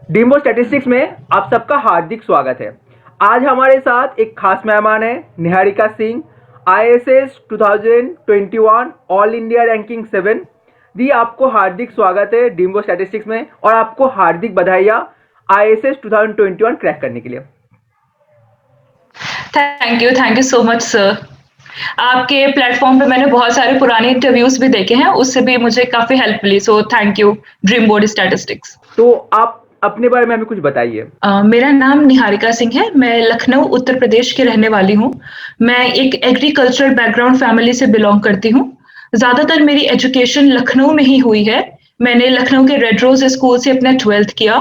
डिम्बो statistics में आप सबका हार्दिक स्वागत है। आज हमारे साथ एक खास मेहमान है Niharika Singh, IAS 2021 all India ranking 7। दी आपको हार्दिक स्वागत है डिम्बो स्टैटिस्टिक्स में और आपको हार्दिक बधाइयाँ IAS 2021 क्रैक करने के लिए। Thank you so much sir. आपके प्लेटफॉर्म पे मैंने बहुत सारे पुराने इंटरव्यूज भी देखे हैं, उससे भी मुझे काफी हेल्प मिली, so thank you dream board statistics. तो आप अपने बारे में हमें कुछ बताइए। मेरा नाम निहारिका सिंह है, मैं लखनऊ उत्तर प्रदेश की रहने वाली हूँ। मैं एक एग्रीकल्चरल बैकग्राउंड फैमिली से बिलोंग करती हूँ। ज्यादातर मेरी एजुकेशन लखनऊ में ही हुई है। मैंने लखनऊ के रेड रोज स्कूल से अपना 12th किया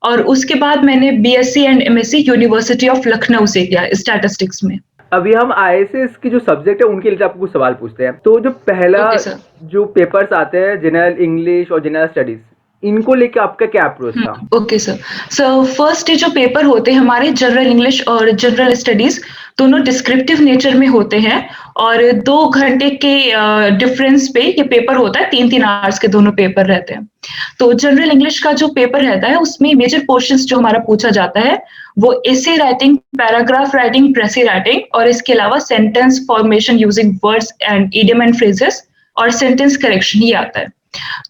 और उसके बाद मैंने BSc and MSc university of Lucknow से किया स्टैटिस्टिक्स में। अभी हम IAS की जो सब्जेक्ट है उनके लिए आपको कुछ सवाल पूछते हैं। तो जो पहला ओके सर। जो पेपर्स आते हैं जनरल इंग्लिश और जनरल स्टडीज, इनको लेके आपका क्या अप्रोच था? Okay sir. सो फर्स्ट जो पेपर होते हैं हमारे जनरल इंग्लिश और जनरल स्टडीज, दोनों डिस्क्रिप्टिव नेचर में होते हैं और 2 घंटे के डिफरेंस पे ये पेपर होता है। 3-3 आवर्स के दोनों पेपर रहते हैं। तो जनरल इंग्लिश का जो पेपर रहता है उसमें मेजर पोर्शंस जो हमारा पूछा जाता है वो essay writing, paragraph writing, प्रेसी writing और इसके अलावा sentence formation using words and idiom and phrases और सेंटेंस करेक्शन ही आता है।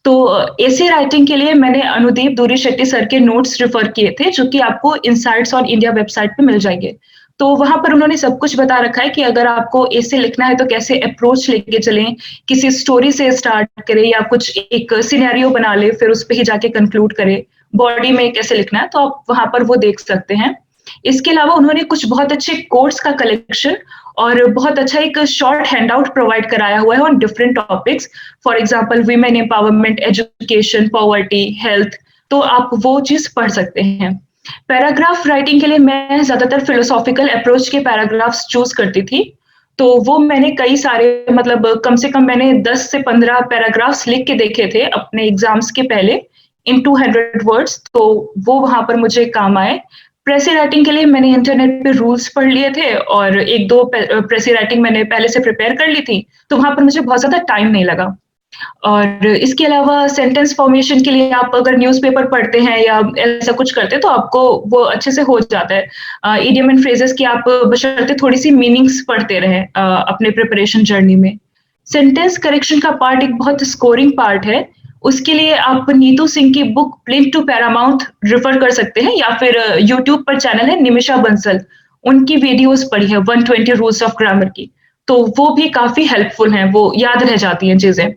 तो ऐसे राइटिंग के लिए मैंने अनुदीप दूरी शेट्टी सर के नोट्स रेफर किए थे, जो कि आपको इनसाइट्स ऑन इंडिया वेबसाइट पे मिल जाएंगे। तो वहां पर उन्होंने सब कुछ बता रखा है कि अगर आपको ऐसे लिखना है तो कैसे अप्रोच लेके चलें, किसी स्टोरी से स्टार्ट करें या कुछ एक सिनेरियो बना ले फिर उस पर ही जाके कंक्लूड करें, बॉडी में कैसे लिखना है, तो आप वहां पर वो देख सकते हैं। इसके अलावा उन्होंने कुछ बहुत अच्छे कोट्स का कलेक्शन और बहुत अच्छा एक शॉर्ट हैंडआउट प्रोवाइड कराया हुआ है on different topics. For example women empowerment, education, poverty, health. तो आप वो चीज पढ़ सकते हैं। पैराग्राफ राइटिंग के लिए मैं ज्यादातर फिलोसॉफिकल अप्रोच के पैराग्राफ्स चूज करती थी। तो वो मैंने कई सारे, मतलब कम से कम मैंने 10 से 15 पैराग्राफ्स लिख के देखे थे अपने एग्जाम्स के पहले इन 200 वर्ड्स। तो वो वहां पर मुझे काम आए। प्रेसी राइटिंग के लिए मैंने इंटरनेट पे रूल्स पढ़ लिए थे और 1-2 प्रेसी राइटिंग मैंने पहले से प्रिपेयर कर ली थी, तो वहां पर मुझे बहुत ज्यादा टाइम नहीं लगा। और इसके अलावा सेंटेंस फॉर्मेशन के लिए आप अगर न्यूज़पेपर पढ़ते हैं या ऐसा कुछ करते हैं तो आपको वो अच्छे से हो जाता है। इडियम एंड फ्रेजेस की आप बशर्ते थोड़ी सी मीनिंग्स पढ़ते रहें अपने प्रिपरेशन जर्नी में। सेंटेंस करेक्शन का पार्ट एक बहुत स्कोरिंग पार्ट है। उसके लिए आप नीतू सिंह की book plinth to paramount refer कर सकते हैं या फिर यूट्यूब पर चैनल है निमिषा बंसल, उनकी वीडियोस पढ़ी है 120 रूल्स ऑफ ग्रामर की। तो वो भी काफी हेल्पफुल हैं, वो याद रह जाती हैं चीजें।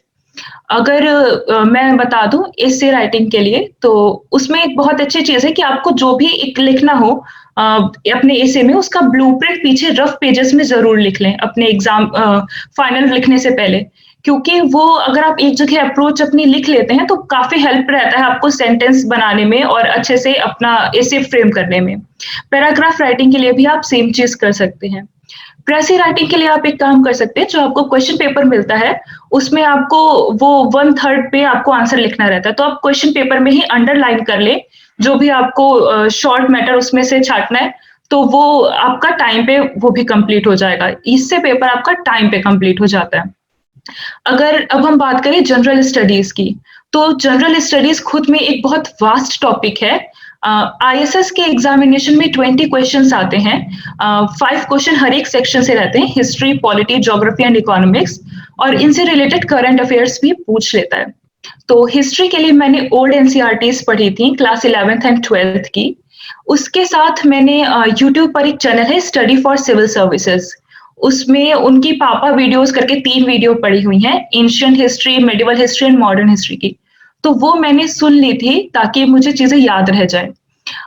अगर मैं बता दूं एसे राइटिंग के लिए, तो उसमें एक बहुत अच्छी चीज है कि आपको जो भी एक लिखना हो अपने एसे में, उसका ब्लूप्रिंट पीछे रफ पेजेस में जरूर लिख लें अपने एग्जाम फाइनल लिखने से पहले। क्योंकि वो अगर आप एक जगह अप्रोच अपनी लिख लेते हैं तो काफी हेल्प रहता है आपको सेंटेंस बनाने में और अच्छे से अपना एसे फ्रेम करने में। पैराग्राफ राइटिंग के लिए भी आप सेम चीज कर सकते हैं। प्रेसी राइटिंग के लिए आप एक काम कर सकते हैं, जो आपको क्वेश्चन पेपर मिलता है उसमें आपको वो 1/3 पे आपको आंसर लिखना रहता है, तो आप क्वेश्चन पेपर में ही अंडरलाइन कर ले जो भी आपको शॉर्ट मैटर उसमें से छांटना है, तो वो आपका टाइम पे वो भी कंप्लीट हो जाएगा। इससे पेपर आपका टाइम पे कंप्लीट हो जाता है। अगर अब हम बात करें जनरल स्टडीज की, तो जनरल स्टडीज खुद में एक बहुत वास्ट टॉपिक है। ISS के एग्जामिनेशन में 20 क्वेश्चंस आते हैं। 5 क्वेश्चन हर एक सेक्शन से रहते हैं, history, polity, geography and economics, और इनसे रिलेटेड करंट अफेयर्स भी पूछ लेता है। तो हिस्ट्री के लिए मैंने ओल्ड NCERTs पढ़ी थी क्लास 11th एंड 12th की। उसके साथ मैंने यूट्यूब पर एक चैनल है स्टडी फॉर सिविल सर्विसेज, उसमें उनकी पापा वीडियोस करके 3 वीडियो पड़ी हुई हैं, ancient history, medieval history and modern history की। तो वो मैंने सुन ली थी ताकि मुझे चीजें याद रह जाए।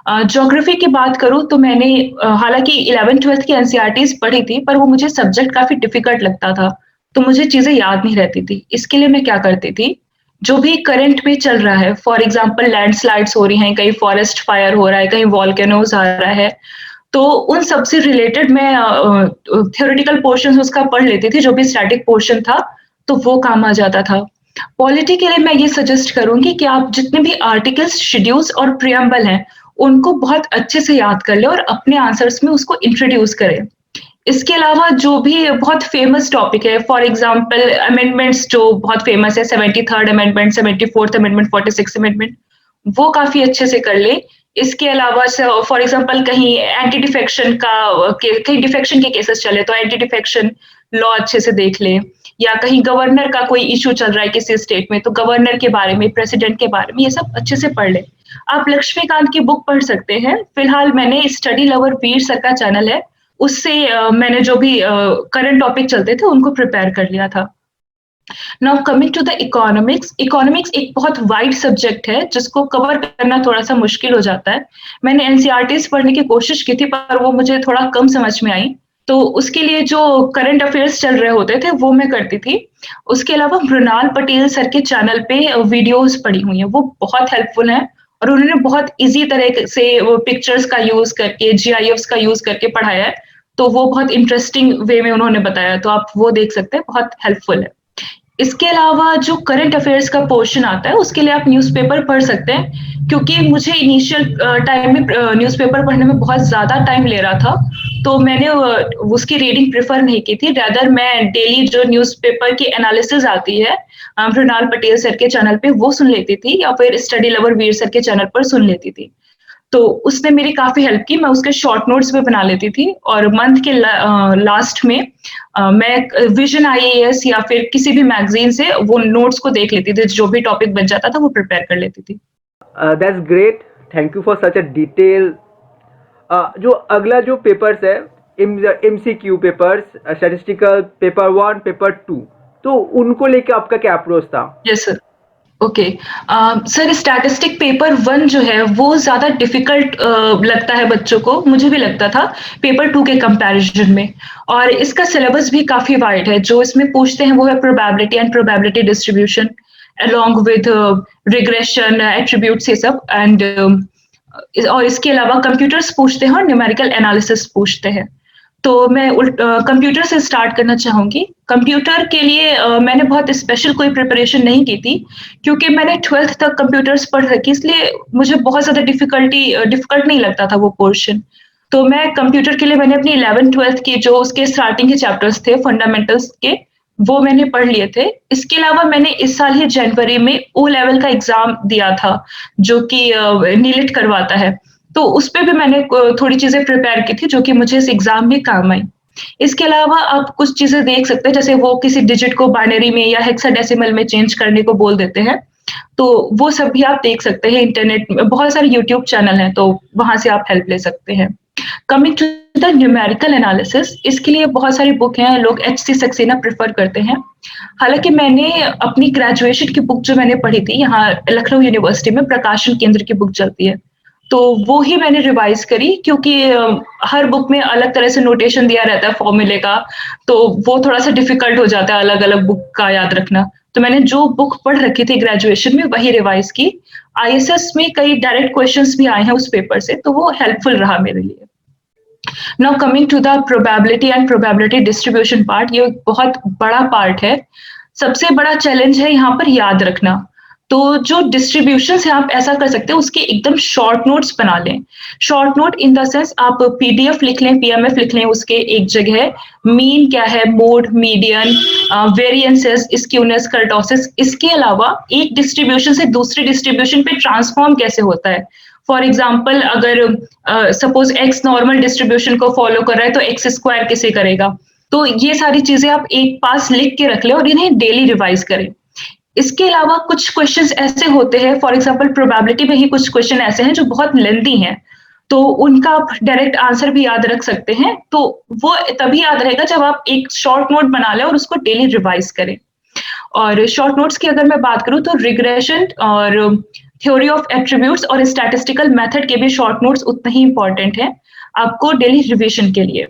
ज्योग्राफी की बात करूं तो मैंने हालांकि 11th-12th की NCERTs पढ़ी थी, पर वो मुझे सब्जेक्ट काफी डिफिकल्ट लगता था, तो मुझे चीजें याद नहीं रहती थी। इसके लिए मैं क्या करती थी, जो भी करंट में चल रहा है, फॉर एग्जाम्पल लैंडस्लाइड्स हो रही हैं, कहीं फॉरेस्ट फायर हो रहा है, कहीं वॉल्केनोज आ रहा है, तो उन सब से रिलेटेड मैं थ्योरेटिकल पोर्शन उसका पढ़ लेती थी, जो भी स्टैटिक पोर्शन था, तो वो काम आ जाता था। पॉलिटी के लिए मैं ये सजेस्ट करूंगी कि आप जितने भी आर्टिकल्स, शेड्यूल्स और प्रियम्बल हैं, उनको बहुत अच्छे से याद कर लें और अपने आंसर्स में उसको इंट्रोड्यूस करें। इसके अलावा जो भी बहुत फेमस टॉपिक है, फॉर एग्जाम्पल अमेंडमेंट्स जो बहुत फेमस है, 73rd amendment, 74th amendment, 46th amendment, वो काफी अच्छे से कर ले। इसके अलावा फॉर एग्जांपल कहीं एंटी डिफेक्शन का कहीं डिफेक्शन के केसेस चले तो एंटी डिफेक्शन लॉ अच्छे से देख लें, या कहीं गवर्नर का कोई इशू चल रहा है किसी स्टेट में तो गवर्नर के बारे में, प्रेसिडेंट के बारे में ये सब अच्छे से पढ़ लें। आप लक्ष्मीकांत की बुक पढ़ सकते हैं। फिलहाल मैंने स्टडी लवर वीर सर का चैनल है, उससे मैंने जो भी करंट टॉपिक चलते थे उनको प्रिपेयर कर लिया था। Now coming to the economics, economics एक बहुत वाइड सब्जेक्ट है जिसको कवर करना थोड़ा-सा मुश्किल हो जाता है। मैंने एनसीईआरटीज़ पढ़ने की कोशिश की थी पर वो मुझे थोड़ा कम समझ में आई, तो उसके लिए जो करंट अफेयर्स चल रहे होते थे वो मैं करती थी। उसके अलावा मृणाल पटेल सर के चैनल पे वीडियोज़ पड़ी हुई हैं, वो बहुत हेल्पफुल हैं और उन्होंने बहुत ईज़ी तरह से वो पिक्चर्स का यूज़ करके, जीआईएफ्स का यूज़ करके पढ़ाया है, तो वो बहुत इंटरेस्टिंग वे में उन्होंने बताया, तो आप वो देख सकते हैं, बहुत हेल्पफुल है। इसके अलावा जो करंट अफेयर्स का पोर्शन आता है उसके लिए आप न्यूज़पेपर पढ़ सकते हैं, क्योंकि मुझे इनिशियल टाइम में न्यूज़पेपर पढ़ने में बहुत ज़्यादा टाइम ले रहा था, तो मैंने उसकी रीडिंग प्रेफ़र नहीं की थी। रादर मैं डेली जो न्यूज़पेपर की एनालिसिस आती है मृणाल पटेल सर के चैनल पे वो सुन लेती थी या फिर स्टडी लवर वीर सर के चैनल पर सुन लेती थी। तो उसने मेरी काफ़ी हेल्प की, मैं उसके शॉर्ट नोट्स भी बना लेती थी और मंथ के लास्ट में मैं विज़न आईएएस या फिर किसी भी मैगज़ीन से वो नोट्स को देख लेती थी, जो भी टॉपिक बच जाता था वो प्रिपेयर कर लेती थी। That's great, thank you for such a detail. जो अगला जो पेपर्स है, MCQ papers, statistical paper 1, paper 2, तो उनको लेके आपका क्या अप्रोच था? Yes sir. Okay, sir statistic paper 1 जो है वो ज़्यादा डिफ़िकल्ट लगता है बच्चों को, मुझे भी लगता था पेपर 2 के कंपैरिज़न में, और इसका सिलेबस भी काफ़ी वाइड है। जो इसमें पूछते हैं वो है probability and probability distribution along with regression, attributes ये सब, एंड और इसके अलावा कंप्यूटर्स पूछते हैं और न्यूमेरिकल एनालिसिस पूछते हैं। तो मैं कंप्यूटर से स्टार्ट करना चाहूँगी। कंप्यूटर के लिए मैंने बहुत स्पेशल कोई प्रिपरेशन नहीं की थी, क्योंकि मैंने 12th तक कंप्यूटर्स पढ़ रखी, इसलिए मुझे बहुत ज़्यादा डिफ़िकल्ट नहीं लगता था वो पोर्शन। तो मैं कंप्यूटर के लिए मैंने अपनी 11th-12th की जो उसके स्टार्टिंग के चैप्टर्स थे फंडामेंटल्स के, वो मैंने पढ़ लिए थे। इसके अलावा मैंने इस साल ही जनवरी में ओ लेवल का एग्ज़ाम दिया था, जो कि नीलिट करवाता है। तो उसपे भी मैंने थोड़ी चीज़ें प्रिपेयर की थी, जो कि मुझे इस एग्ज़ाम में काम आई। इसके अलावा आप कुछ चीज़ें देख सकते हैं, जैसे वो किसी डिजिट को बाइनरी में या हेक्साडेसिमल में चेंज करने को बोल देते हैं, तो वो सब भी आप देख सकते हैं इंटरनेट में, बहुत सारे यूट्यूब चैनल हैं, तो वहाँ से आप हेल्प ले सकते हैं। Coming to the numerical analysis, इसके लिए बहुत सारी बुक हैं, लोग एचसी सक्सेना प्रेफ़र करते हैं। हालाँकि मैंने अपनी ग्रेजुएशन की बुक जो मैंने पढ़ी थी, यहाँ लखनऊ यूनिवर्सिटी में प्रकाशन केंद्र की बुक चलती है, तो वो ही मैंने रिवाइज़ करी, क्योंकि हर बुक में अलग तरह से नोटेशन दिया रहता है फ़ॉर्मूले का, तो वो थोड़ा-सा डिफ़िकल्ट हो जाता है अलग-अलग बुक का याद रखना। तो मैंने जो बुक पढ़ रखी थी ग्रेजुएशन में वही रिवाइज़ की। आईएसएस में कई डायरेक्ट क्वेश्चन्स भी आए हैं उस पेपर से, तो वो हेल्पफुल रहा मेरे लिए। Now coming to the probability and probability distribution part, ये एक बहुत बड़ा पार्ट है। सबसे बड़ा चैलेंज है यहाँ पर याद रखना। तो जो डिस्ट्रीब्यूशंस हैं आप ऐसा कर सकते हैं, उसके एकदम शॉर्ट नोट्स बना लें। Short note in the sense आप पीडीएफ लिख लें, पीएमएफ लिख लें उसके एक जगह, मीन क्या है, mode, median, variances, skewness, kurtosis. इसके अलावा एक डिस्ट्रीब्यूशन से दूसरे डिस्ट्रीब्यूशन पे ट्रांसफॉर्म कैसे होता है। फॉर एग्जाम्पल अगर सपोज एक्स नॉर्मल डिस्ट्रीब्यूशन को फॉलो कर रहा है तो एक्स स्क्वायर कैसे करेगा, तो ये सारी चीजें आप एक पास लिख के रख लें और इन्हें डेली रिवाइज करें। इसके अलावा कुछ क्वेश्चंस ऐसे होते हैं, फॉर एग्जाम्पल प्रोबेबिलिटी में ही कुछ क्वेश्चन ऐसे हैं जो बहुत लेंथी हैं, तो उनका आप डायरेक्ट आंसर भी याद रख सकते हैं, तो वो तभी याद रहेगा जब आप एक शॉर्ट नोट बना लें और उसको डेली रिवाइज करें। और शॉर्ट नोट्स की अगर मैं बात करूं तो रिग्रेशन और थ्योरी ऑफ एट्रीब्यूट्स और स्टैटिस्टिकल मेथड के भी शॉर्ट नोट्स उतने ही इंपॉर्टेंट हैं आपको डेली रिवीजन के लिए।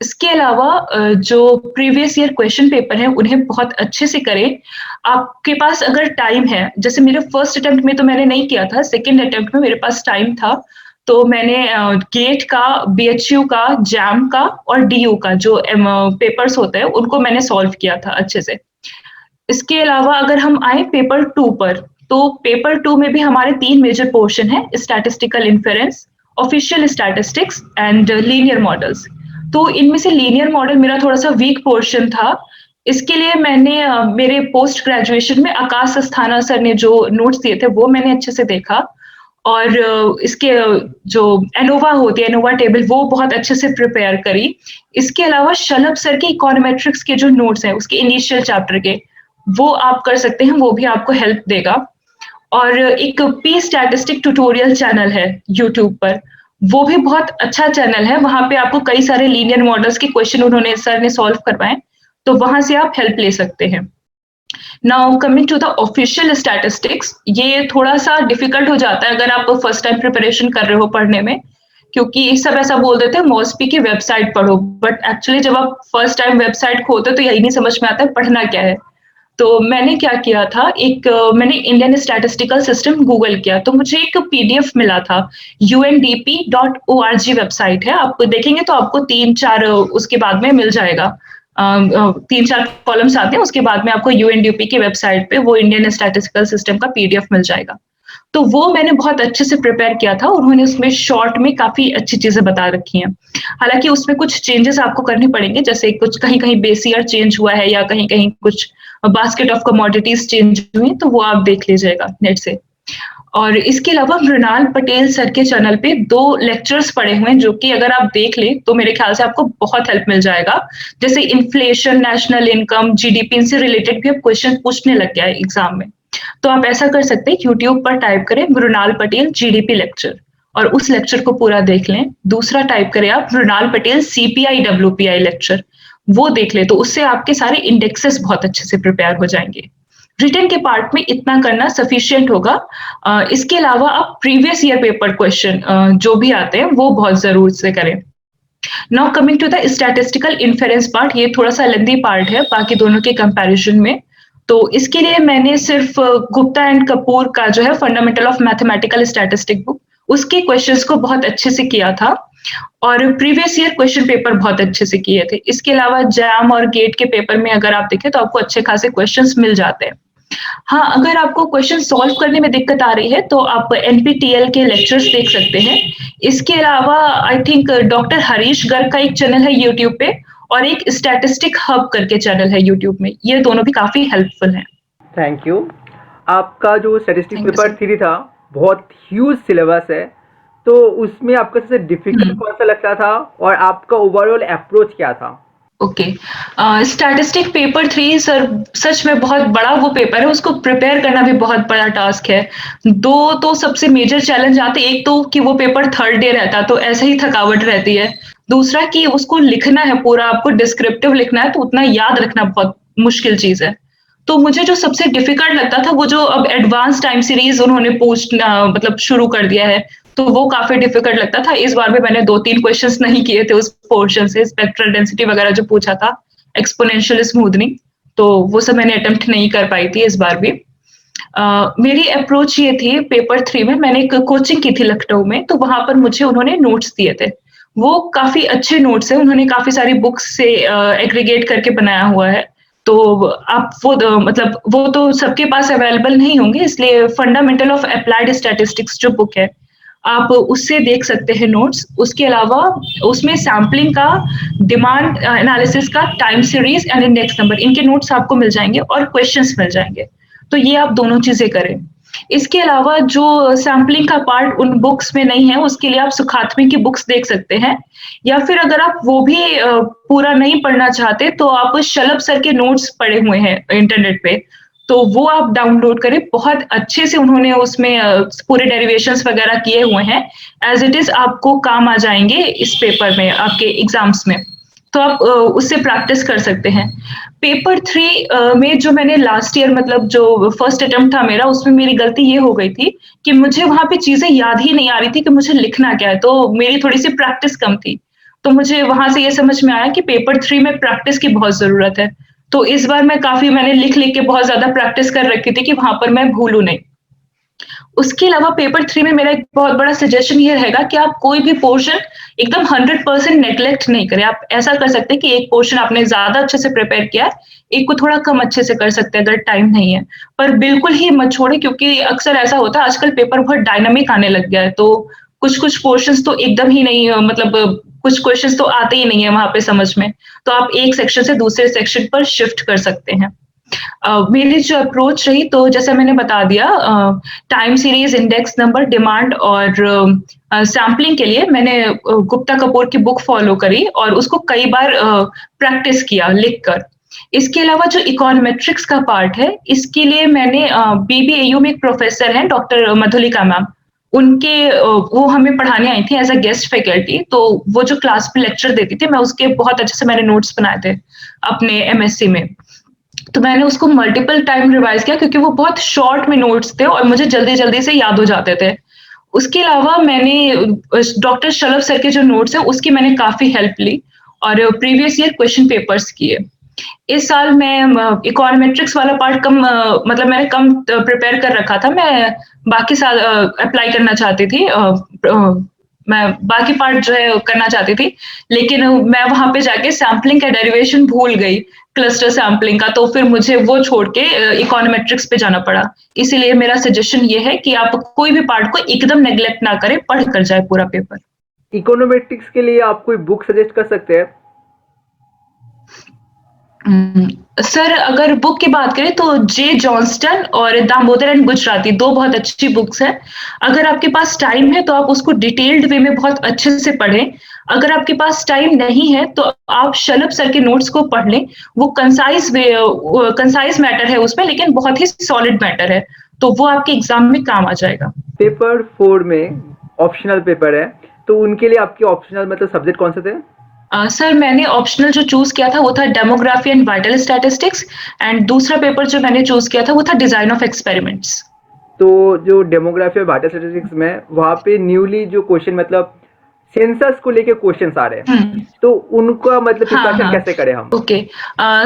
इसके अलावा जो प्रीवियस ईयर क्वेश्चन पेपर हैं उन्हें बहुत अच्छे से करें। आपके पास अगर टाइम है, जैसे मेरे फर्स्ट अटेम्प्ट में तो मैंने नहीं किया था, सेकंड अटेम्प्ट में मेरे पास टाइम था, तो मैंने गेट का, बीएचयू का, जैम का और डीयू का जो पेपर्स होते हैं उनको मैंने सॉल्व किया था अच्छे से। इसके अलावा अगर हम आए पेपर 2 पर, तो पेपर 2 में भी हमारे 3 मेजर पोर्शन है, statistical inference, official statistics and linear models. तो इनमें से लीनियर मॉडल मेरा थोड़ा-सा वीक पोर्शन था। इसके लिए मैंने मेरे पोस्ट ग्रेजुएशन में आकाश अस्थाना सर ने जो नोट्स दिए थे वो मैंने अच्छे से देखा, और इसके जो एनोवा होती है, एनोवा टेबल, वो बहुत अच्छे से प्रिपेयर करी। इसके अलावा शलभ सर के इकोनॉमेट्रिक्स के जो नोट्स हैं, उसके इनिशियल चैप्टर के, वो आप कर सकते हैं, वो भी आपको हेल्प देगा। और एक पी स्टैटिस्टिक ट्यूटोरियल चैनल है यूट्यूब पर, वो भी बहुत अच्छा चैनल है। वहाँ पे आपको कई सारे लीनियर मॉडल्स के क्वेश्चन उन्होंने सर ने सॉल्व करवाए, तो वहाँ से आप हेल्प ले सकते हैं। Now coming to the official statistics, ये थोड़ा-सा डिफिकल्ट हो जाता है अगर आप फर्स्ट टाइम प्रिपरेशन कर रहे हो पढ़ने में, क्योंकि सब ऐसा बोल देते हैं मॉस्पी की वेबसाइट पढ़ो, बट एक्चुअली जब आप फर्स्ट टाइम वेबसाइट खोलते हो तो यही नहीं समझ में आता है पढ़ना क्या है। तो मैंने क्या किया था, मैंने इंडियन स्टैटिस्टिकल सिस्टम गूगल किया, तो मुझे एक पीडीएफ मिला था। undp.org वेबसाइट है, आप देखेंगे तो आपको 3-4 उसके बाद में मिल जाएगा। 3-4 कॉलम्स आते हैं, उसके बाद में आपको यूएनडीपी की वेबसाइट पे वो इंडियन स्टैटिस्टिकल सिस्टम का पीडीएफ मिल जाएगा। तो वो मैंने बहुत अच्छे से प्रिपेयर किया था, उन्होंने उसमें शॉर्ट में काफ़ी अच्छी चीज़ें बता रखी हैं। हालाँकि उसमें कुछ चेंजेस आपको करने पड़ेंगे, जैसे कुछ कहीं-कहीं बेस ईयर चेंज हुआ है या कहीं-कहीं कुछ बास्केट ऑफ कमोडिटीज़ चेंज हुई, तो वो आप देख लीजिएगा नेट से। और इसके अलावा मृणाल पटेल सर के चैनल पे 2 लेक्चर्स पड़े हुए हैं, जो कि अगर आप देख लें, तो मेरे ख्याल से आपको बहुत हेल्प मिल जाएगा। जैसे इन्फ्लेशन, नेशनल इनकम, जीडीपी, इनसे रिलेटेड भी अब क्वेश्चन पूछने लग गया है एग्ज़ाम में। तो आप ऐसा कर सकते हैं, यूट्यूब पर टाइप करें मृणाल पटेल जीडीपी लेक्चर और उस लेक्चर को पूरा देख लें। दूसरा टाइप करें आप Mrinal Patel CPI WPI lecture, वो देख लें, तो उससे आपके सारे इंडेक्सेस बहुत अच्छे से प्रिपेयर हो जाएँगे। रिटन के पार्ट में इतना करना सफिशिएंट होगा। इसके अलावा आप प्रीवियस ईयर पेपर क्वेश्चन जो भी आते हैं, वो बहुत ज़रूर से करें। Now coming to the statistical inference part, ये थोड़ा-सा लेंथी पार्ट है बाकी दोनों के कंपैरिजन में। तो इसके लिए मैंने सिर्फ गुप्ता एंड कपूर का जो है fundamental of mathematical statistic book, उसके क्वेश्चंस को बहुत अच्छे से किया था और प्रीवियस ईयर क्वेश्चन पेपर बहुत अच्छे से किए थे। इसके अलावा जैम और गेट के पेपर में अगर आप देखें तो आपको अच्छे खासे क्वेश्चंस मिल जाते हैं। हाँ, अगर आपको क्वेश्चन सॉल्व करने में दिक्कत आ रही है तो आप एनपीटीईएल के लेक्चर्स देख सकते हैं। इसके अलावा I think doctor Harish Garg का एक चैनल है यूट्यूब पे और एक स्टैटिस्टिक हब करके चैनल है यूट्यूब में। ये दोनों भी काफ़ी हेल्पफुल हैं। Thank you. आपका जो statistics thank you paper sir. 3 था, बहुत ह्यूज सिलेबस है, तो उसमें आपका सबसे डिफिकल्ट हुँ। कौन सा लगता था और आपका ओवरऑल अप्रोच क्या था? ओके। स्टैटिस्टिक पेपर 3 सर सच में बहुत बड़ा वो पेपर है, उसको प्रिपेयर करना भी बहुत बड़ा टास्क है। 2 तो सबसे मेजर चैलेंज आते हैं, एक तो कि वो पेपर थर्ड डे रहता तो ऐसे ही थकावट रहती है। दूसरा कि उसको लिखना है पूरा, आपको डिस्क्रिप्टिव लिखना है तो उतना याद रखना बहुत मुश्किल चीज़ है। तो मुझे जो सबसे डिफ़िकल्ट लगता था वो जो अब एडवांस टाइम सीरीज़ उन्होंने पूछना मतलब शुरू कर दिया है, तो वो काफ़ी डिफ़िकल्ट लगता था। इस बार भी मैंने 2-3 क्वेश्चन्स नहीं किए थे उस पोर्शन से, स्पेक्ट्रल डेंसिटी वगैरह जो पूछा था, एक्सपोनेंशियल स्मूथनिंग, तो वो सब मैंने अटेम्प्ट नहीं कर पाई थी इस बार भी। मेरी अप्रोच ये थी पेपर 3 में मैंने एक कोचिंग की थी लखनऊ में, तो वहाँ पर मुझे उन्होंने नोट्स दिए थे। वो काफ़ी अच्छे नोट्स हैं, उन्होंने काफ़ी सारी बुक्स से एग्रीगेट करके बनाया हुआ है। तो आप वो मतलब वो तो सबके पास अवेलेबल नहीं होंगे, इसलिए फंडामेंटल ऑफ एप्लाइड स्टैटिस्टिक्स जो बुक है, आप उससे देख सकते हैं नोट्स। उसके अलावा उसमें सैंपलिंग का, डिमांड एनालिसिस का, time series and index number, इनके नोट्स आपको मिल जाएँगे और क्वेश्चन्स मिल जाएँगे। तो ये आप दोनों चीज़ें करें। इसके अलावा जो सैंपलिंग का पार्ट उन बुक्स में नहीं है, उसके लिए आप सुखात्मी की बुक्स देख सकते हैं या फिर अगर आप वो भी पूरा नहीं पढ़ना चाहते, तो आप शलभ सर के नोट्स पड़े हुए हैं इंटरनेट पे, तो वो आप डाउनलोड करें। बहुत अच्छे से उन्होंने उसमें पूरे डेरिवेशंस वगैरह किए हुए हैं। एज़ इट इज़ आपको काम आ जाएँगे इस पेपर में, आपके एग्ज़ाम्स में। तो आप उससे प्रैक्टिस कर सकते हैं। पेपर 3 में जो मैंने लास्ट ईयर मतलब जो फर्स्ट अटेम्प्ट था मेरा, उसमें मेरी गलती ये हो गई थी कि मुझे वहाँ पे चीज़ें याद ही नहीं आ रही थी कि मुझे लिखना क्या है, तो मेरी थोड़ी-सी प्रैक्टिस कम थी। तो मुझे वहाँ से ये समझ में आया कि पेपर 3 में प्रैक्टिस की बहुत ज़रूरत है। तो इस बार मैंने लिख-लिख के बहुत ज़्यादा प्रैक्टिस कर रखी थी कि वहाँ पर मैं भूलूँ नहीं। उसके अलावा पेपर 3 में मेरा एक बहुत बड़ा सजेशन ये रहेगा कि आप कोई भी पोर्शन एकदम 100% नेग्लेक्ट नहीं करें। आप ऐसा कर सकते हैं कि एक पोर्शन आपने ज़्यादा अच्छे से प्रिपेयर किया है, एक को थोड़ा कम अच्छे से कर सकते हैं अगर टाइम नहीं है। पर बिल्कुल ही मत छोड़ें क्योंकि अक्सर ऐसा होता है आजकल पेपर बहुत डायनामिक आने लग गया है, तो कुछ-कुछ पोर्शन्स तो एकदम ही नहीं कुछ क्वेश्चन्स तो आते ही नहीं है वहाँ पे समझ में। तो आप एक सेक्शन से दूसरे सेक्शन पर शिफ्ट कर सकते हैं। मेरी जो अप्रोच रही तो जैसे मैंने बता दिया time series, index number, demand और सैम्पलिंग के लिए मैंने गुप्ता कपूर की बुक फ़ॉलो करी और उसको कई बार प्रैक्टिस किया लिखकर। इसके अलावा जो इकोनोमेट्रिक्स का पार्ट है, इसके लिए मैंने बीबीएयू में एक प्रोफ़ेसर हैं डॉक्टर मधुलिका मैम, उनके वो हमें पढ़ाने आई थी एज़ अ गेस्ट फैकल्टी, तो वो जो क्लास में लेक्चर देती थी, मैं उसके बहुत अच्छे से मैंने नोट्स बनाए थे अपने एमएससी में। तो मैंने उसको मल्टीपल टाइम रिवाइज़ किया क्योंकि वो बहुत शॉर्ट में नोट्स थे और मुझे जल्दी-जल्दी से याद हो जाते थे। उसके अलावा मैंने डॉक्टर शलभ सर के जो नोट्स हैं उसकी मैंने काफ़ी हेल्प ली और प्रीवियस ईयर क्वेश्चन पेपर्स किए। इस साल मैं इकोनोमेट्रिक्स वाला पार्ट कम मतलब मैंने कम प्रिपेयर कर रखा था। मैं बाकी साल अप्लाई करना चाहती थी मैं बाकी पार्ट जो है करना चाहती थी, लेकिन मैं वहाँ पे जाके सैम्पलिंग का डेरिवेशन भूल गई, क्लस्टर सैम्पलिंग का, तो फिर मुझे वो छोड़ के इकोनोमेट्रिक्स पे जाना पड़ा। इसीलिए मेरा सजेशन ये है कि आप कोई भी पार्ट को एकदम नेग्लेक्ट ना करें, पढ़ कर जाए पूरा पेपर। इकोनोमेट्रिक्स के लिए आप कोई बुक सजेस्ट कर सकते हैं? हुँ। सर अगर बुक की बात करें तो जे जॉन्स्टन और दामोदर एंड गुजराती 2 बहुत अच्छी बुक्स हैं। अगर आपके पास टाइम है तो आप उसको डिटेल्ड वे में बहुत अच्छे से पढ़ें। अगर आपके पास टाइम नहीं है तो आप शलभ सर के नोट्स को पढ़ लें। वो कंसाइज़ मैटर है उसमें लेकिन बहुत ही सॉलिड मैटर है। तो वो आपके एग्ज़ाम में काम आ जाएगा। पेपर 4 में ऑप्शनल पेपर है, तो उनके लिए आपके ऑप्शनल मतलब सब्जेक्ट कौन से थे? सर मैंने ऑप्शनल जो चूज़ किया था वो था demography and vital statistics and दूसरा पेपर जो मैंने चूज़ किया था वो था डिज़ाइन ऑफ एक्सपेरिमेंट्स। तो जो डेमोग्राफी और बायो स्टैटिस्टिक्स में वहाँ पे न्यूली जो क्वेश्चन मतलब सेंसस को लेके क्वेश्चंस आ रहे हैं, हुँ। तो उनका मतलब हाँ, प्रिपरेशन हाँ। कैसे करें हम? ओके।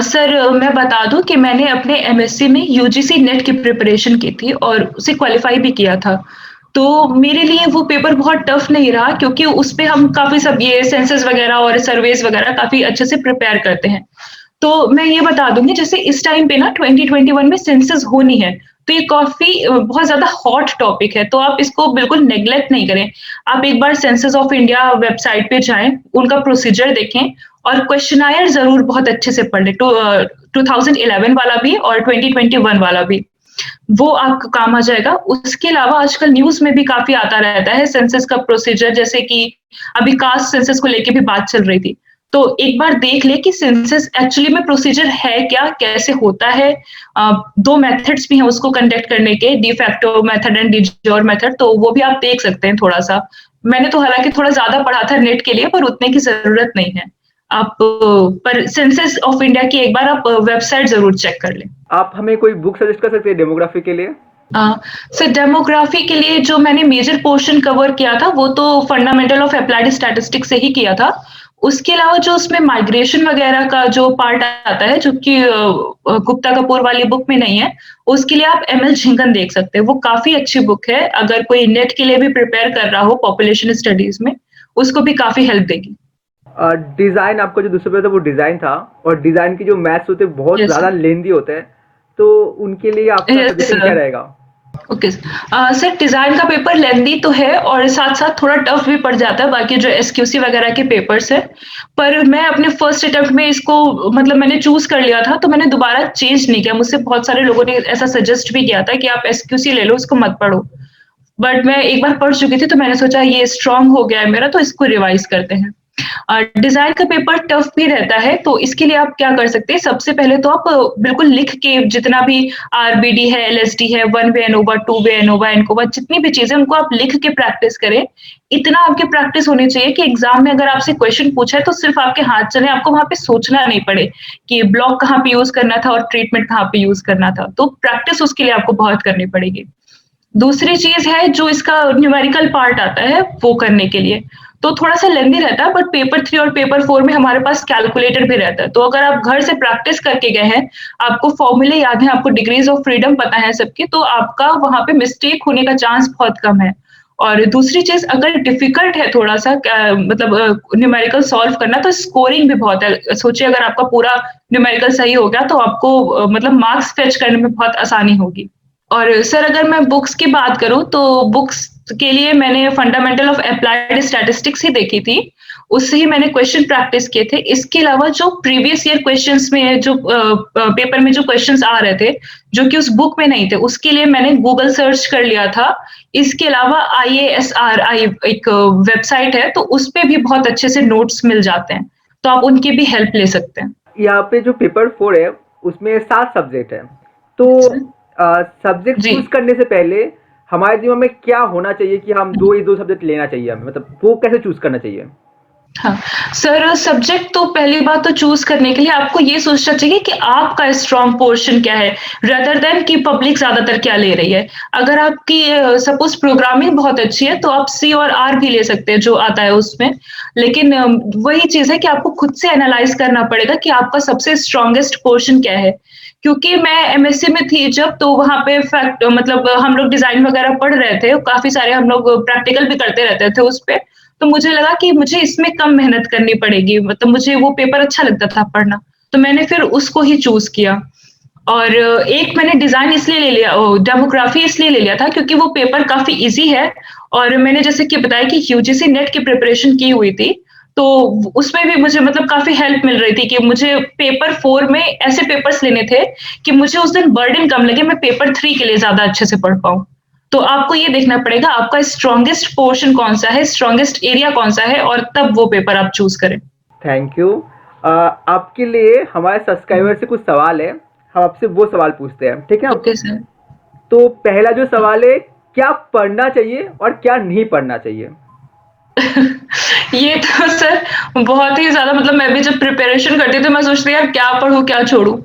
सर मैं बता दूँ कि मैंने अपने एमएससी में यूजीसी नेट की प्रिपरेशन की थी और उसे क्वालीफाई भी किया था। तो मेरे लिए वो पेपर बहुत टफ नहीं रहा क्योंकि उसपे हम काफ़ी सब ये सेंसस वगैरह और सर्वेज़ वगैरह काफ़ी अच्छे से प्रिपेयर करते हैं। तो मैं ये बता दूँगी जैसे इस टाइम पे ना 2021 में सेंसस होनी है, तो ये काफ़ी बहुत ज़्यादा हॉट टॉपिक है, तो आप इसको बिल्कुल नेग्लेक्ट नहीं करें। आप एक बार सेंसस ऑफ इंडिया वेबसाइट पे जाएँ, उनका प्रोसीजर देखें और क्वेश्चनायर ज़रूर बहुत अच्छे से पढ़ लें। 2011 वाला भी और 2021 वाला भी। वो आपका काम आ जाएगा। उसके अलावा आजकल न्यूज़ में भी काफ़ी आता रहता है सेंसस का प्रोसीजर जैसे कि अभी कास्ट सेंसस को लेके भी बात चल रही थी। तो एक बार देख लें कि सेंसस एक्चुअली में प्रोसीजर है क्या? कैसे होता है? 2 मेथड्स भी हैं उसको कंडक्ट करने के, de facto method and de jure method तो वो भी आप देख सकते हैं थोड़ा-सा। मैंने तो हालाँकि थोड़ा ज़्यादा पढ़ा था नेट के लिए पर उतने की ज़रूरत नहीं है। आप पर सेंसस ऑफ इंडिया की एक बार आप वेबसाइट ज़रूर चेक कर लें। आप हमें कोई बुक सजेस्ट कर सकते हैं डेमोग्राफी के लिए? अ, सर डेमोग्राफी के लिए जो मैंने मेजर पोर्शन कवर किया था वो तो फंडामेंटल ऑफ एप्लाइड स्टैटिस्टिक्स से ही किया था। उसके अलावा जो उसमें माइग्रेशन वगैरह का जो पार्ट आता है जो कि गुप्ता कपूर वाली बुक में नहीं है, उसके लिए आप एमएल झिंगन देख सकते हैं। वो काफ़ी अच्छी बुक है, अगर कोई नेट के लिए भी प्रिपेयर कर रहा हो पॉपुलेशन स्टडीज़ में, उसको भी काफ़ी हेल्प देगी। डिज़ाइन आपका जो दूसरा पेपर था वो डिज़ाइन था और डिज़ाइन के जो मैथ्स होते हैं बहुत यस ज़्यादा सर। लेंदी होते हैं, तो उनके लिए आपका यस सजेशन क्या सर। रहेगा? ओके सर डिज़ाइन का पेपर लेंदी तो है और साथ-साथ थोड़ा टफ भी पड़ जाता है बाकी जो एसक्यूसी वगैरह के पेपर्स हैं। पर मैं अपने फर्स्ट अटेम्प्ट में इसको मतलब मैंने चूज़ कर लिया था तो मैंने दोबारा चेंज नहीं किया। मुझसे बहुत सारे लोगों ने ऐसा सजेस्ट भी किया था कि आप एसक्यूसी ले लो, इसको मत पढ़ो। बट मैं एक बार पढ़ चुकी थी तो मैंने सोचा ये स्ट्रॉन्ग हो गया है मेरा तो इसको रिवाइज़ करते हैं। डिज़ाइन का पेपर टफ भी रहता है, तो इसके लिए आप क्या कर सकते हैं, सबसे पहले तो आप बिल्कुल लिख के जितना भी आरबीडी है, एलएसडी है, 1 वे एनोवा, 2 वे एनोवा, एनकोवा जितनी भी चीज़ें उनको आप लिख के प्रैक्टिस करें। इतना आपकी प्रैक्टिस होनी चाहिए कि एग्ज़ाम में अगर आपसे क्वेश्चन पूछा है तो सिर्फ़ आपके हाथ चले, आपको वहाँ पे सोचना नहीं पड़े कि ब्लॉक कहाँ पे यूज़ करना था और ट्रीटमेंट कहाँ पे यूज़ करना था। तो प्रैक्टिस उसके लिए आपको बहुत करनी पड़ेगी। दूसरी चीज़ है जो इसका न्यूमेरिकल पार्ट आता है वो करने के लिए, तो थोड़ा-सा लेंदी रहता है बट पेपर 3 और पेपर 4 में हमारे पास कैलकुलेटर भी रहता है। तो अगर आप घर से प्रैक्टिस करके गए हैं, आपको फ़ॉर्मूले याद हैं, आपको डिग्रीज़ ऑफ फ्रीडम पता है सबकी, तो आपका वहाँ पे मिस्टेक होने का चांस बहुत कम है। और दूसरी चीज़ अगर डिफ़िकल्ट है थोड़ा-सा मतलब न्यूमेरिकल सॉल्व करना तो स्कोरिंग भी बहुत है। सोचिए अगर आपका पूरा न्यूमेरिकल सही हो गया तो आपको मतलब मार्क्स फेच करने में बहुत आसानी होगी। और सर अगर मैं बुक्स की बात करूँ तो बुक्स के लिए मैंने फंडामेंटल ऑफ एप्लाइड स्टैटिस्टिक्स ही देखी थी उससे ही मैंने क्वेश्चन प्रैक्टिस किए थे। इसके अलावा जो प्रीवियस ईयर क्वेश्चंस में जो पेपर में जो क्वेश्चंस आ रहे थे, जो कि उस बुक में नहीं थे, उसके लिए मैंने गूगल सर्च कर लिया था। इसके अलावा IASRI एक वेबसाइट है, तो उसपे भी बहुत अच्छे से नोट्स मिल जाते हैं, तो आप उनकी भी हेल्प ले सकते हैं। यहाँ पे जो पेपर 4 है उसमें 7 सब्जेक्ट है, तो अच्छा। सब्जेक्ट जी। चूज करने से पहले हमारे दिमाग में क्या होना चाहिए कि हम दो ही दो सब्जेक्ट लेना चाहिए हमें, मतलब वो कैसे चूज करना चाहिए? हाँ, सर सब्जेक्ट तो पहली बात तो चूज़ करने के लिए आपको ये सोचना चाहिए कि आपका स्ट्रॉन्ग पोर्शन क्या है, रादर देन कि पब्लिक ज़्यादातर क्या ले रही है। अगर आपकी सपोज़ प्रोग्रामिंग बहुत अच्छी है, तो आप सी और आर भी ले सकते हैं, जो आता है उसमें। लेकिन वही चीज़ है कि आपको खुद से एनालाइज़ करना पड़ेगा कि आपका सबसे स्ट्रॉन्गेस्ट पोर्शन क्या है। क्योंकि मैं एमएससी में थी जब, तो वहाँ पे फैक्ट मतलब हम लोग डिज़ाइन वगैरह पढ़ रहे थे, काफ़ी सारे हम लोग प्रैक्टिकल भी करते रहते थे उस पे। तो मुझे लगा कि मुझे इसमें कम मेहनत करनी पड़ेगी, मतलब मुझे वो पेपर अच्छा लगता था पढ़ना, तो मैंने फिर उसको ही चूज़ किया। और एक मैंने डिज़ाइन इसलिए ले लिया, डेमोग्राफी इसलिए ले लिया था क्योंकि वो पेपर काफ़ी ईज़ी है, और मैंने जैसे कि बताया कि यूजीसी नेट की प्रिपरेशन की हुई थी, तो उसमें भी मुझे मतलब काफ़ी हेल्प मिल रही थी कि मुझे पेपर 4 में ऐसे पेपर्स लेने थे कि मुझे उस दिन बर्डन कम लगे, मैं पेपर 3 के लिए ज़्यादा अच्छे से पढ़ पाऊँ। तो आपको ये देखना पड़ेगा आपका स्ट्रॉन्गेस्ट पोर्शन कौन-सा है, स्ट्रॉन्गेस्ट एरिया कौन-सा है, और तब वो पेपर आप चूज़ करें। Thank you. आपके लिए हमारे हुँ। सब्सक्राइबर से कुछ सवाल है, हम आपसे वो सवाल पूछते हैं, ठीक है? Okay sir. तो पहला जो सवाल है, क्या पढ़ना चाहिए और क्या नहीं पढ़ना चाहिए? ये तो सर बहुत ही ज़्यादा, मतलब मैं भी जब प्रिपरेशन करती थी तो मैं सोचती यार क्या पढूँ, क्या छोड़ूँ?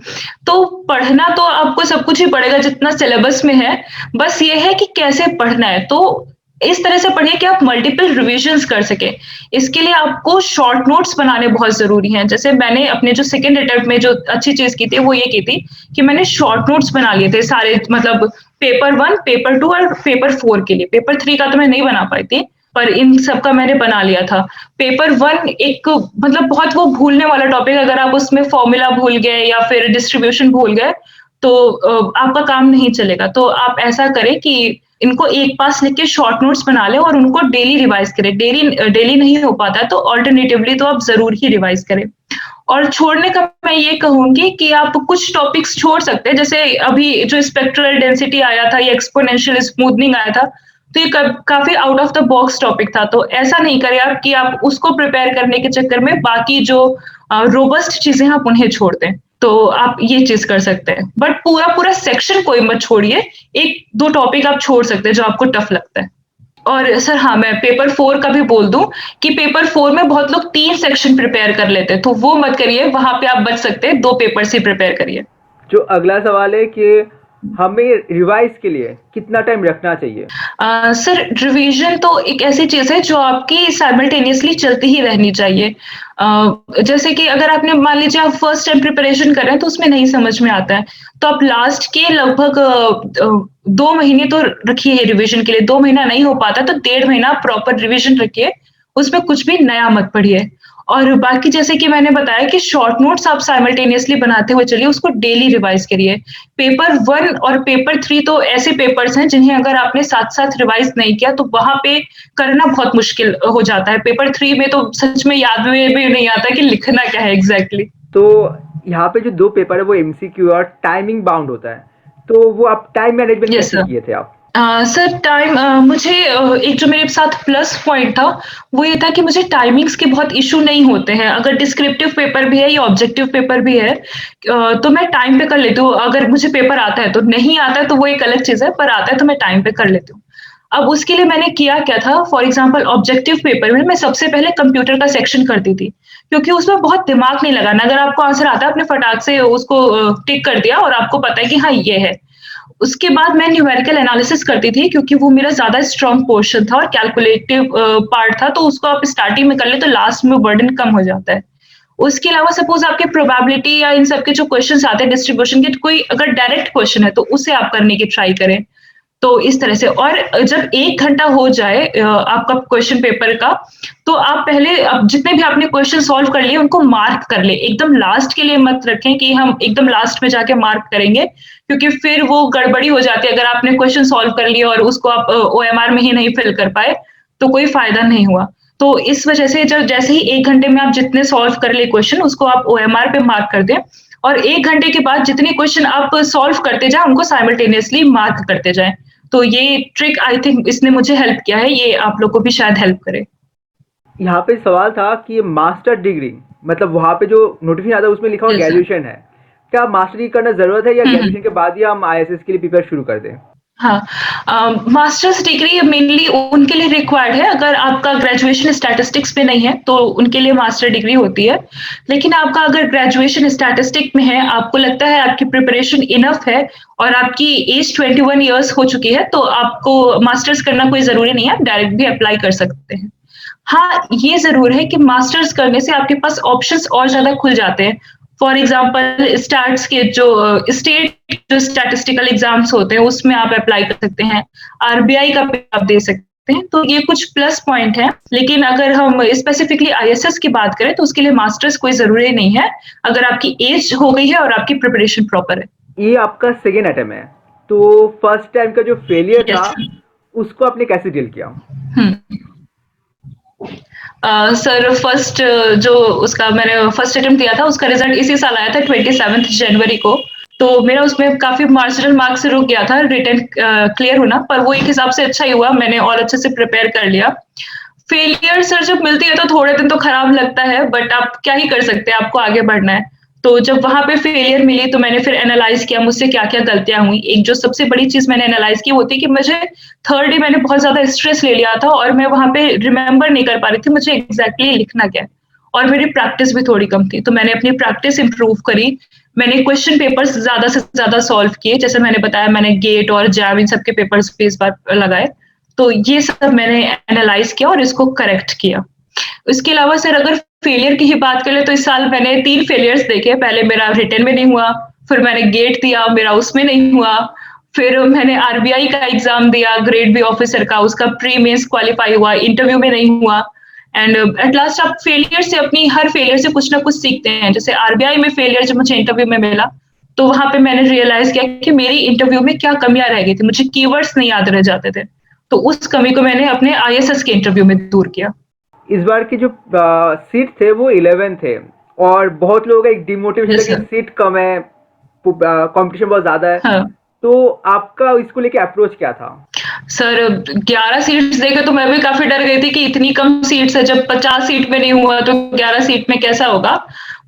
तो पढ़ना तो आपको सब कुछ ही पड़ेगा जितना सिलेबस में है, बस ये है कि कैसे पढ़ना है। तो इस तरह से पढ़िए कि आप मल्टीपल रिविजन्स कर सकें। इसके लिए आपको शॉर्ट नोट्स बनाने बहुत ज़रूरी हैं। जैसे मैंने अपने जो सेकंड अटेम्प्ट में जो अच्छी चीज़ की थी वो ये की थी कि मैंने शॉर्ट नोट्स बना लिए थे सारे, मतलब पेपर 1, पेपर 2 और पेपर 4 के लिए। पेपर 3 का तो मैं नहीं बना पाई थी, पर इन सब का मैंने बना लिया था। पेपर 1 एक मतलब बहुत वो भूलने वाला टॉपिक है, अगर आप उसमें फ़ॉर्मूला भूल गए या फिर डिस्ट्रीब्यूशन भूल गए, तो आपका काम नहीं चलेगा। तो आप ऐसा करें कि इनको एक पास लिख के शॉर्ट नोट्स बना लें और उनको डेली रिवाइज़ करें। डेली नहीं हो पाता है तो अल्टरनेटिवली तो आप ज़रूर ही रिवाइज़ करें। और छोड़ने का मैं ये कहूँगी कि आप कुछ टॉपिक्स छोड़ सकते हैं, जैसे अभी जो स्पेक्ट्रल डेंसिटी आया था या एक्सपोनेंशियल स्मूथनिंग आया था, तो ये काफ़ी out of the box topic था, तो ऐसा नहीं करें आप कि आप उसको प्रिपेयर करने के चक्कर में बाकी जो रोबस्ट चीज़ें हैं आप उन्हें छोड़ दें। तो आप ये चीज़ कर सकते हैं। बट पूरा-पूरा सेक्शन कोई मत छोड़िए, 1-2 टॉपिक आप छोड़ सकते हैं जो आपको टफ लगता है। और सर हाँ, मैं पेपर 4 का भी बोल दूँ कि पेपर 4 में बहुत लोग 3 सेक्शन प्रिपेयर कर लेते हैं, तो वो मत करिए, वहाँ पे आप बच सकते हैं, 2 पेपर्स ही प्रिपेयर करिए। जो अगला सवाल है कि हमें रिवाइज के लिए कितना टाइम रखना चाहिए? सर रिवीजन तो एक ऐसी चीज़ है जो आपकी साइमल्टेनियसली चलती ही रहनी चाहिए। जैसे कि अगर आपने मान लीजिए आप फर्स्ट टाइम प्रिपरेशन कर रहे हैं तो उसमें नहीं समझ में आता है, तो आप लास्ट के लगभग 2 महीने तो रखिए रिवीजन के लिए, 2 महीना नहीं हो पाता तो 1.5 महीना प्रॉपर रिवीजन रखिए, उसमें कुछ भी नया मत पढ़िए। और बाकी जैसे कि मैंने बताया कि शॉर्ट नोट्स आप साइमल्टेनियसली बनाते हुए चलिए, उसको डेली रिवाइज़ करिए। पेपर 1 और पेपर 3 तो ऐसे पेपर्स हैं जिन्हें अगर आपने साथ-साथ रिवाइज़ नहीं किया तो वहाँ पे करना बहुत मुश्किल हो जाता है। पेपर 3 में तो सच में याद में भी नहीं आता कि लिखना क्या है एग्ज़ैक्टली। तो यहाँ पे जो 2 पेपर है वो एमसीक्यू और टाइमिंग बाउंड होता है, तो वो आप टाइम मैनेजमेंट यस कैसे सर। किए थे आप? सर टाइम मुझे एक जो मेरे साथ प्लस पॉइंट था, वो ये था कि मुझे टाइमिंग्स के बहुत इश्यू नहीं होते हैं। अगर डिस्क्रिप्टिव पेपर भी है या ऑब्जेक्टिव पेपर भी है, तो मैं टाइम पे कर लेती हूँ। अगर मुझे पेपर आता है तो, नहीं आता है तो वो एक अलग चीज़ है, पर आता है तो मैं टाइम पे कर लेती हूँ। अब उसके लिए मैंने किया क्या था, फॉर एग्ज़ाम्पल ऑब्जेक्टिव पेपर में मैं सबसे पहले कंप्यूटर का सेक्शन करती थी, क्योंकि उसमें बहुत दिमाग नहीं लगाना। अगर आपको आंसर आता है, आपने फटाक से उसको टिक कर दिया और आपको पता है कि हाँ, ये है। उसके बाद मैं न्यूमेरिकल एनालिसिस करती थी क्योंकि वो मेरा ज़्यादा स्ट्रॉन्ग पोर्शन था और कैलकुलेटिव पार्ट था, तो उसको आप स्टार्टिंग में कर लें तो लास्ट में बर्डन कम हो जाता है। उसके अलावा सपोज़ आपके प्रोबेबिलिटी या इन सब के जो क्वेश्चन्स आते हैं डिस्ट्रीब्यूशन के, कोई अगर डायरेक्ट क्वेश्चन है तो उसे आप करने की ट्राई करें। तो इस तरह से, और जब 1 घंटा हो जाए आपका क्वेश्चन पेपर का, तो आप पहले अब जितने भी आपने क्वेश्चन सॉल्व कर लिए उनको मार्क कर लें। एकदम लास्ट के लिए मत रखें कि हम एकदम लास्ट में जाके मार्क करेंगे, क्योंकि फिर वो गड़बड़ी हो जाती है। अगर आपने क्वेश्चन सॉल्व कर लिया और उसको आप ओएमआर में ही नहीं फिल कर पाए, तो कोई फ़ायदा नहीं हुआ। तो इस वजह से जब जैसे ही 1 घंटे में आप जितने सॉल्व कर ले क्वेश्चन उसको आप ओएमआर पे मार्क कर दें और 1 घंटे के बाद जितने क्वेश्चन आप सॉल्व करते जाएँ उनको साइमल्टेनियसली मार्क करते जाएँ। तो ये ट्रिक आई थिंक इसने मुझे हेल्प किया है, ये आप लोग को भी शायद हेल्प करे। यहाँ पे सवाल था कि मास्टर डिग्री मतलब वहाँ पे जो नोटिफिकेशन आता है उसमें लिखा हुआ यस सर। ग्रेजुएशन है, क्या मास्टर डिग्री करना ज़रूरत है या हुँ, ग्रेजुएशन हुँ। के बाद ही हम आईएएस के लिए प्रिपेयर शुरू कर दें? हाँ, मास्टर्स डिग्री मेनली उनके लिए रिक्वायर्ड है, अगर आपका ग्रेजुएशन स्टैटिस्टिक्स में नहीं है, तो उनके लिए मास्टर डिग्री होती है। लेकिन आपका अगर ग्रेजुएशन स्टैटिस्टिक में है, आपको लगता है आपकी प्रिपरेशन इनफ है और आपकी एज 21 इयर्स हो चुकी है, तो आपको मास्टर्स करना कोई ज़रूरी नहीं है, आप डायरेक्ट भी अप्लाई कर सकते हैं। हाँ, ये ज़रूर है कि मास्टर्स करने से आपके पास ऑप्शंस और ज़्यादा खुल जाते हैं। फॉर एग्ज़ाम्पल स्टैट्स के जो स्टेट जो स्टैटिस्टिकल एग्ज़ाम्स होते हैं, उसमें आप अप्लाई कर सकते हैं। आरबीआई का भी आप दे सकते हैं, तो ये कुछ प्लस पॉइंट हैं। लेकिन अगर हम स्पेसिफिकली आईएसएस की बात करें, तो उसके लिए मास्टर्स कोई ज़रूरी नहीं है, अगर आपकी एज हो गई है और आपकी प्रिपरेशन प्रॉपर है। ये आपका सेकेंड अटेम्प्ट है, तो फर्स्ट टाइम का जो फेलियर था, यस। उसको आपने कैसे डील किया? हुँ। सर फर्स्ट जो उसका मैंने फर्स्ट अटेम्प्ट दिया था उसका रिजल्ट इसी साल आया था 27 जनवरी को। तो मेरा उसमें काफ़ी मार्जिनल मार्क्स से रुक गया था रिटन क्लियर होना, पर वो एक हिसाब से अच्छा ही हुआ, मैंने और अच्छे से प्रिपेयर कर लिया। फेलियर सर जब मिलती है तो थोड़े दिन तो खराब लगता है, बट आप क्या ही कर सकते हैं, आपको आगे बढ़ना है। तो जब वहाँ पे फेलियर मिली तो मैंने फिर एनालाइज़ किया मुझसे क्या-क्या गलतियाँ हुई। एक जो सबसे बड़ी चीज़ मैंने एनालाइज़ की वो थी कि मुझे थर्ड डे मैंने बहुत ज़्यादा स्ट्रेस ले लिया था और मैं वहाँ पे रिमेंबर नहीं कर पा रही थी मुझे एग्ज़ैक्टली लिखना क्या है और मेरी प्रैक्टिस भी थोड़ी कम थी। तो मैंने अपनी प्रैक्टिस इम्प्रूव करी। मैंने क्वेश्चन पेपर्स ज़्यादा से ज़्यादा सॉल्व किए। जैसे मैंने बताया मैंने गेट और जैव इन सब के पेपर्स भी इस बार लगाए। तो ये सब मैंने एनालाइज़ किया और इसको करेक्ट किया। इसके अलावा सर अगर फेलियर की ही बात करें तो इस साल मैंने 3 फेलियर्स देखे। पहले मेरा रिटन में नहीं हुआ, फिर मैंने गेट दिया, मेरा उसमें नहीं हुआ, फिर मैंने आरबीआई का एग्ज़ाम दिया ग्रेड बी ऑफिसर का, उसका प्री मेंस क्वालीफाई हुआ, इंटरव्यू में नहीं हुआ एंड एट लास्ट आप फेलियर से अपनी हर फेलियर से कुछ ना कुछ सीखते हैं। जैसे आरबीआई में फेलियर जब मुझे इंटरव्यू में मिला, तो वहाँ पे मैंने रियलाइज़ किया कि मेरी इंटरव्यू में क्या कमियाँ रह गई थी, मुझे कीवर्ड्स नहीं याद रह जाते थे। तो उस कमी को मैंने अपने आईएएस के इंटरव्यू में दूर किया। इस बार की जो सीट थे वो 11 थे और बहुत लोगों का एक डिमोटिवेशन था यस कि सर। सीट कम है, कंपटीशन बहुत ज़्यादा है, हाँ। तो आपका इसको लेके अप्रोच क्या था? सर 11 सीट्स देखे तो मैं भी काफ़ी डर गई थी कि इतनी कम सीट्स है, जब 50 सीट में नहीं हुआ तो 11 सीट में कैसा होगा?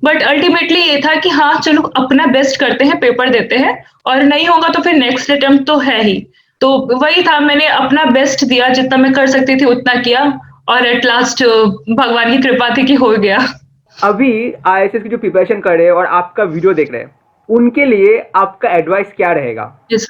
बट अल्टीमेटली ये था कि हाँ, चलो अपना बेस्ट करते हैं, पेपर देते हैं और नहीं होगा तो फिर नेक्स्ट अटेम्प्ट तो है ही। तो वही था मैंने अपना बेस्ट दिया, जितना मैं कर सकती थी उतना किया और एट लास्ट भगवान की कृपा थी कि हो गया। अभी आईएएस की जो प्रिपरेशन कर रहे हैं और आपका वीडियो देख रहे हैं, उनके लिए आपका एडवाइस क्या रहेगा? यस।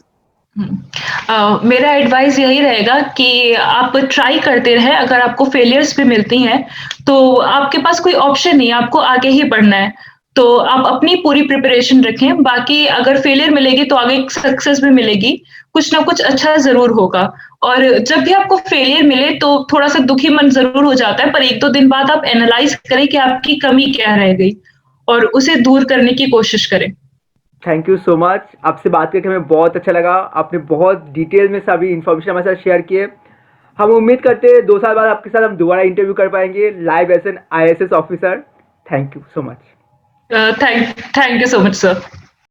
मेरा एडवाइस यही रहेगा कि आप ट्राई करते रहें, अगर आपको फेलियर्स भी मिलती हैं, तो आपके पास कोई ऑप्शन नहीं है, आपको आगे ही बढ़ना है। तो आप अपनी पूरी प्रिपरेशन रखें, बाकी अगर फेलियर मिलेगी तो आगे सक्सेस भी मिलेगी, कुछ ना कुछ अच्छा ज़रूर होगा। और जब भी आपको फेलियर मिले तो थोड़ा-सा दुखी मन ज़रूर हो जाता है, पर 1-2 दिन बाद आप एनालाइज़ करें कि आपकी कमी क्या रह गई और उसे दूर करने की कोशिश करें। Thank you so much. आपसे बात करके हमें बहुत अच्छा लगा। आपने बहुत डिटेल में सभी इन्फॉर्मेशन हमारे साथ शेयर किए। हम उम्मीद करते हैं 2 साल बाद आपके साथ हम दोबारा इंटरव्यू कर पाएँगे live as an IAS officer. Thank you so much. Thank you so much sir.